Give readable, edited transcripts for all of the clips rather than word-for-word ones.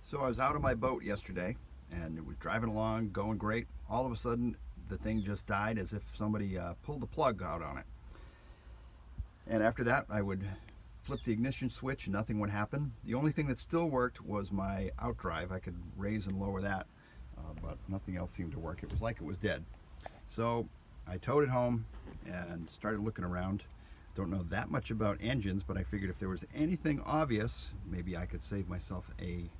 So I was out on my boat yesterday and it was driving along, going great. All of a sudden, the thing just died as if somebody pulled the plug out on it. And after that, I would flip the ignition switch and nothing would happen. The only thing that still worked was my outdrive. I could raise and lower that, but nothing else seemed to work. It was like it was dead. So I towed it home and started looking around. Don't know that much about engines, but I figured if there was anything obvious, maybe I could save myself a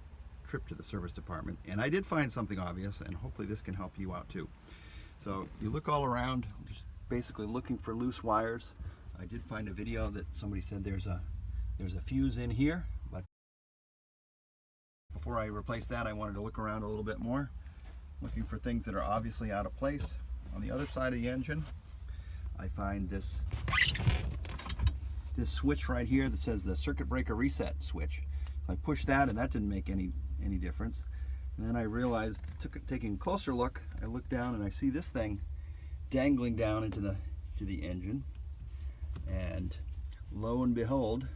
trip to the service department. And I did find something obvious, and hopefully this can help you out too. So you look all around, just basically looking for loose wires. I did find a video that somebody said there's a fuse in here, but before I replace that, I wanted to look around a little bit more, looking for things that are obviously out of place. On the other side of the engine, I find this switch right here that says the circuit breaker reset switch. I pushed that and that didn't make any difference. And then I realized, taking a closer look, I look down and I see this thing dangling down into the engine. And lo and behold,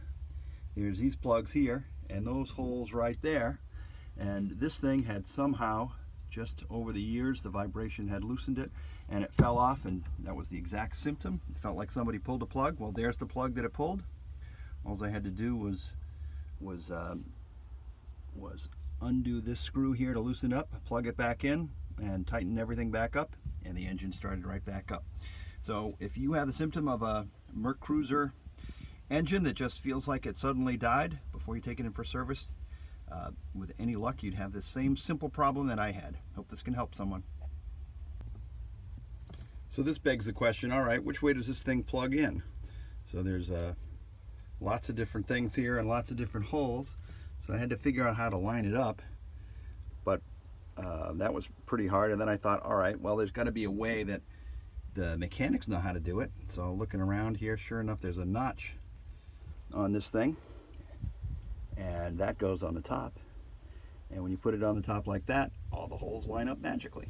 there's these plugs here and those holes right there. And this thing had somehow, just over the years, the vibration had loosened it and it fell off, and that was the exact symptom. It felt like somebody pulled a plug. Well, there's the plug that it pulled. All I had to do was undo this screw here to loosen up, plug it back in, and tighten everything back up, and the engine started right back up. So if you have the symptom of a Mercruiser engine that just feels like it suddenly died before you take it in for service, with any luck you'd have this same simple problem that I had. Hope this can help someone. So this begs the question, all right, which way does this thing plug in? So there's lots of different things here and lots of different holes. So I had to figure out how to line it up, but that was pretty hard. And then I thought, all right, well, there's got to be a way that the mechanics know how to do it. So looking around here, sure enough, there's a notch on this thing, and that goes on the top. And when you put it on the top like that, all the holes line up magically.